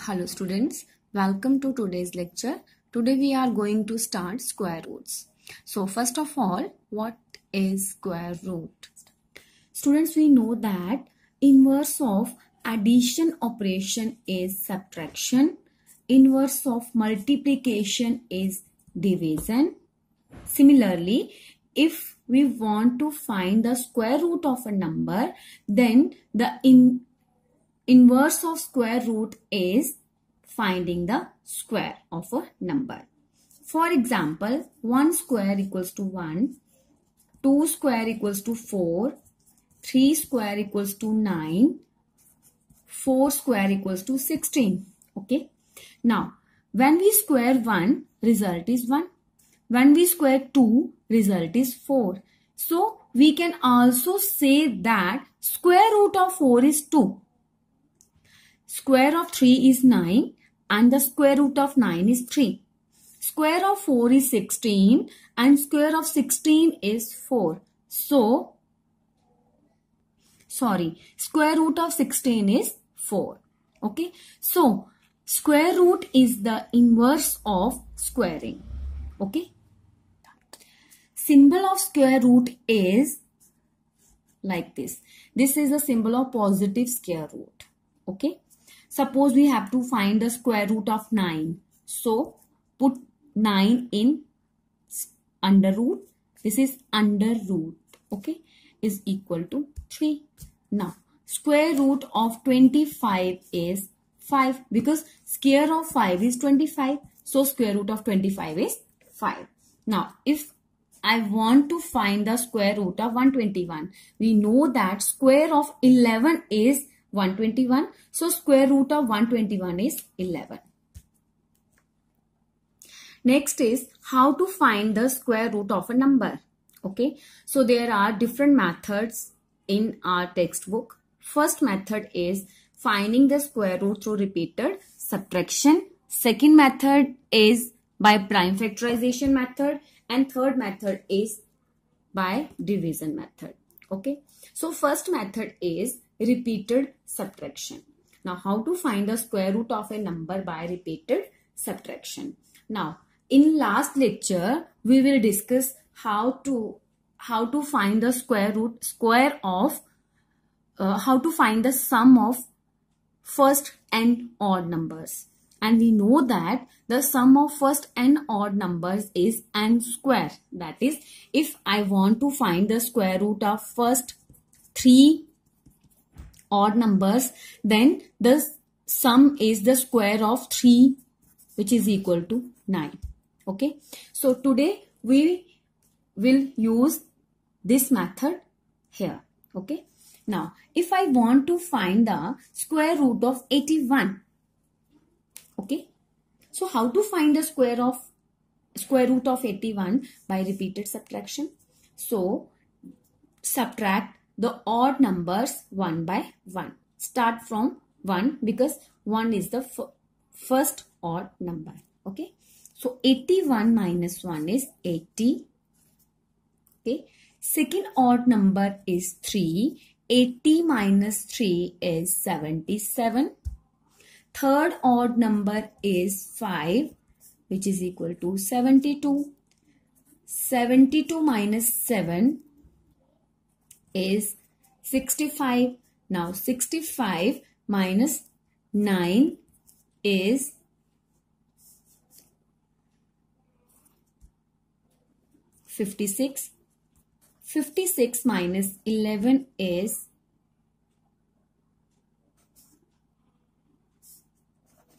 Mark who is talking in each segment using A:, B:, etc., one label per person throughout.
A: Hello students, welcome to today's lecture. Today we are going to start square roots. So first of all, what is square root? Students, we know that inverse of addition operation is subtraction. Inverse of multiplication is division. Similarly, if we want to find the square root of a number, then the inverse of square root is finding the square of a number. For example, 1 square equals to 1, 2 square equals to 4, 3 square equals to 9, 4 square equals to 16. Okay. Now, when we square 1, result is 1. When we square 2, result is 4. So, we can also say that square root of 4 is 2. Square of 3 is 9 and the square root of 9 is 3. Square of 4 is 16 and square of 16 is 4. So, square root of 16 is 4. Okay. So, square root is the inverse of squaring. Okay. Symbol of square root is like this. This is a symbol of positive square root. Okay. Suppose we have to find the square root of 9. So, put 9 in under root. This is under root. Okay. Is equal to 3. Now, square root of 25 is 5. Because square of 5 is 25. So, square root of 25 is 5. Now, if I want to find the square root of 121. We know that square of 11 is 121. So, square root of 121 is 11. Next is how to find the square root of a number. Okay. So, there are different methods in our textbook. First method is finding the square root through repeated subtraction. Second method is by prime factorization method. And third method is by division method. Okay. So, first method is repeated subtraction. Now, how to find the square root of a number by repeated subtraction. Now, in last lecture, we will discuss how to find the how to find the sum of first and odd numbers. And we know that the sum of first and odd numbers is n square. That is, if I want to find the square root of first 3 odd numbers, then the sum is the square of 3, which is equal to 9. Okay. So, today we will use this method here. Okay. Now, if I want to find the square root of 81. Okay. So, how to find the square root of 81? By repeated subtraction. So, subtract the odd numbers one by one. Start from 1 because 1 is the first odd number. Okay. So, 81 minus 1 is 80. Okay. Second odd number is 3. 80 minus 3 is 77. Third odd number is 5, which is equal to 72. 72 minus 7 is 65. Now, 65 minus 9 is 56. 56 minus 11 is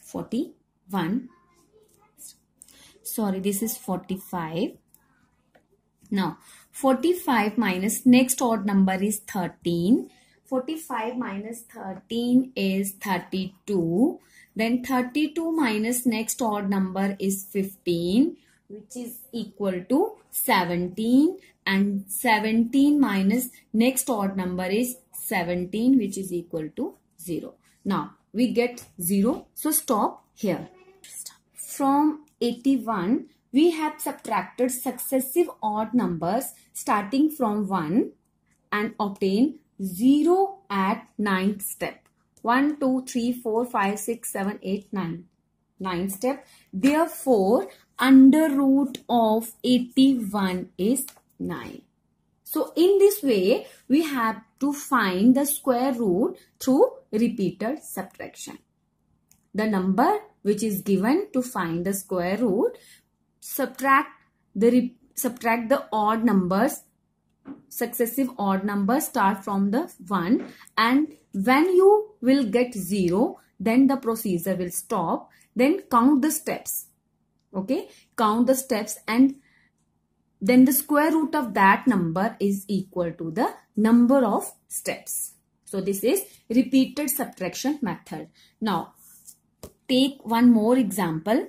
A: 41. Sorry, this is 45. Now, 45 minus next odd number is 13. 45 minus 13 is 32. Then 32 minus next odd number is 15, which is equal to 17. And 17 minus next odd number is 17, which is equal to 0. Now, we get 0. So, stop here. From 81, we have subtracted successive odd numbers starting from 1 and obtain 0 at 9th step. 1, 2, 3, 4, 5, 6, 7, 8, 9. 9 step. Therefore, under root of 81 is 9. So in this way, we have to find the square root through repeated subtraction. The number which is given to find the square root, subtract the odd numbers, successive odd numbers start from the 1, and when you will get 0, then the procedure will stop. Then count the steps. Okay, count the steps, and then the square root of that number is equal to the number of steps. So this is repeated subtraction method. Now take one more example.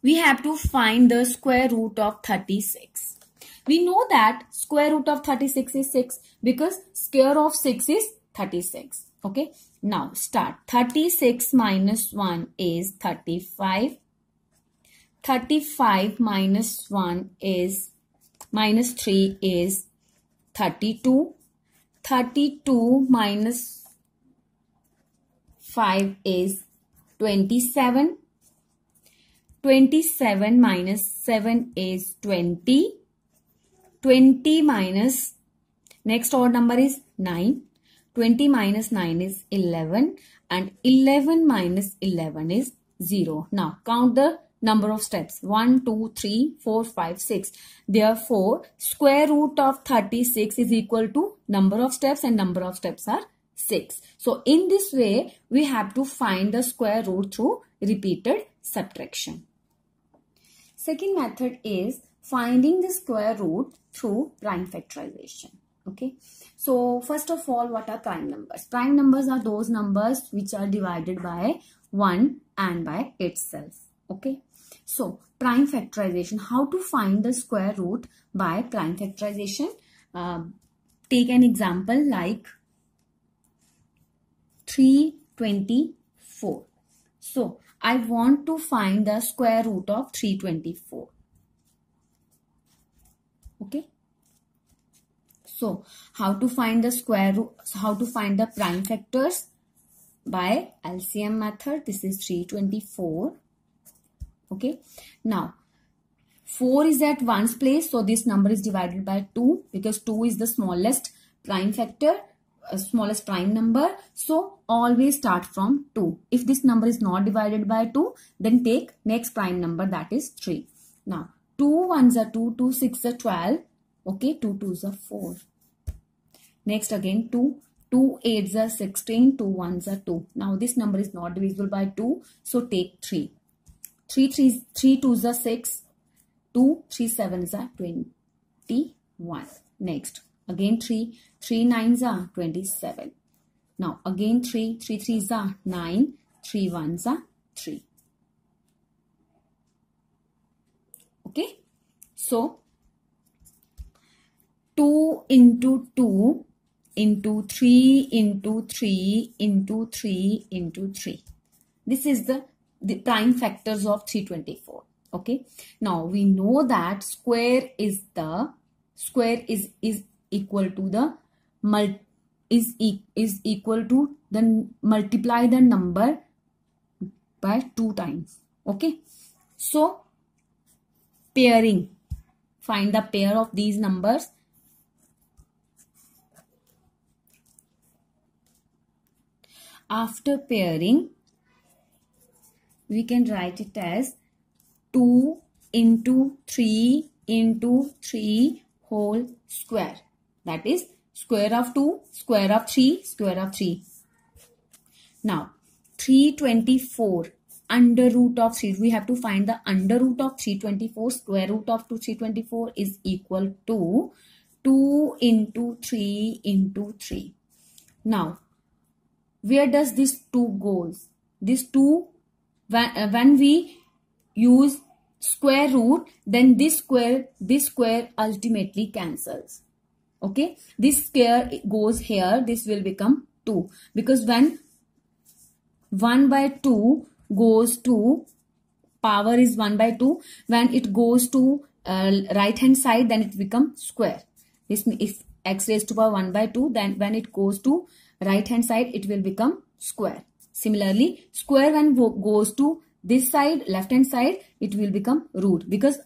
A: We have to find the square root of 36. We know that square root of 36 is 6 because square of 6 is 36. Okay. Now start. 36 minus 1 is 35. 35 minus 1 is minus 3 is 32. 32 minus 5 is 27. 27 minus 7 is 20. 20 minus, next odd number is 9. 20 minus 9 is 11. And 11 minus 11 is 0. Now count the number of steps. 1, 2, 3, 4, 5, 6. Therefore, square root of 36 is equal to number of steps, and number of steps are 6. So in this way, we have to find the square root through repeated subtraction. Second method is finding the square root through prime factorization. Okay. So first of all, what are prime numbers? Prime numbers are those numbers which are divided by 1 and by itself. Okay. So prime factorization, how to find the square root by prime factorization? Take an example like 324. So I want to find the square root of 324. Okay. So how to find the square root, how to find the prime factors? By LCM method. This is 324. Okay. Now 4 is at 1's place, so this number is divided by 2 because 2 is the smallest prime factor, smallest prime number. So always start from 2. If this number is not divided by 2, then take next prime number, that is 3. Now 2 1s are 2, 2 6s are 12. Okay, 2 2s are 4. Next again 2, 2 8s are 16, 2 1s are 2. Now this number is not divisible by 2, so take 3. 3 2s are 6, 2 3 7s are 21. Next again 3 9s are 27. Now again 3 3s are 9, 3 1s are 3. Okay, so 2 into 2 into 3 into 3 into 3 into 3. This is the prime factors of 324. Okay. Now we know that square is equal to the equal to the multiply the number by 2 times. Okay. So pairing, find the pair of these numbers. After pairing, we can write it as 2 into 3 into 3 whole square. That is square of 2, square of 3, square of 3. Now 324 under root of 3. We have to find the under root of 324. Square root of 324 is equal to 2 into 3 into 3. Now where does this 2 goes? This 2, when we use square root, then this square ultimately cancels. Okay, this square goes here, this will become 2, because when 1 by 2 goes to power is 1 by 2, when it goes to right hand side, then it becomes square. This if x raised to power 1 by 2, then when it goes to right hand side, it will become square. Similarly, square when goes to this side, left hand side, it will become root, because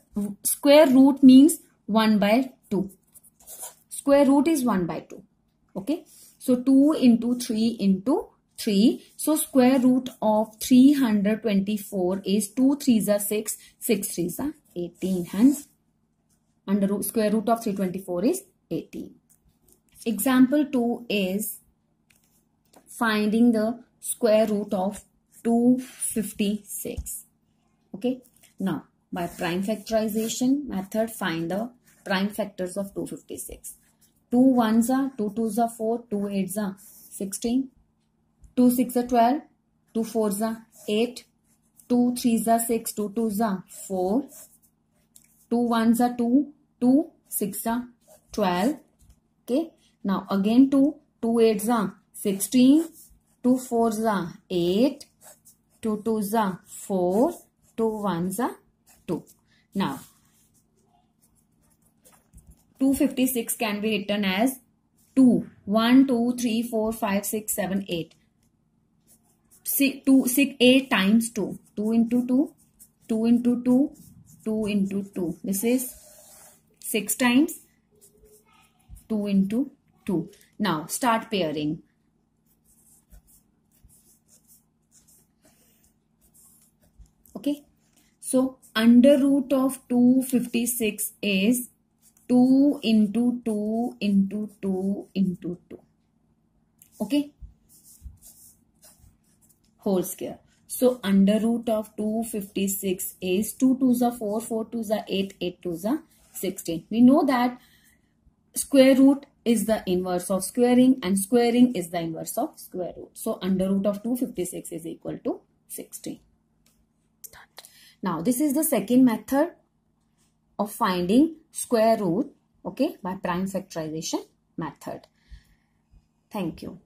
A: square root means 1 by 2. Square root is 1 by 2. Okay. So 2 into 3 into 3. So square root of 324 is 2 3s are 6, 6 3s are 18. Hence, square root of 324 is 18. Example 2 is finding the square root of 256. Okay. Now, by prime factorization method, find the prime factors of 256. 2 1s are, 2 2s are 4, 2 8s are 16, 2 6 are 12, 2 4s are 8, 2 3s are 6, 2 2s are 4, 2 1s are 2, 2 6 are 12. Okay. Now again 2 8s are 16, 2 4s are 8, 2 2s are 4, 2 1s are 2. Now 256 can be written as 2, 1, 2, 3, 4, 5, 6, 7, 8. 8 times 2. 2 into 2, 2 into 2, 2 into 2. This is 6 times 2 into 2. Now start pairing. Okay. So under root of 256 is 2 into 2 into 2 into 2. Okay. Whole square. So under root of 256 is 2 2s are 4, 4 2s are 8, 8 2s are 16. We know that square root is the inverse of squaring and squaring is the inverse of square root. So under root of 256 is equal to 16. Now this is the second method of finding square root, okay, by prime factorization method. Thank you.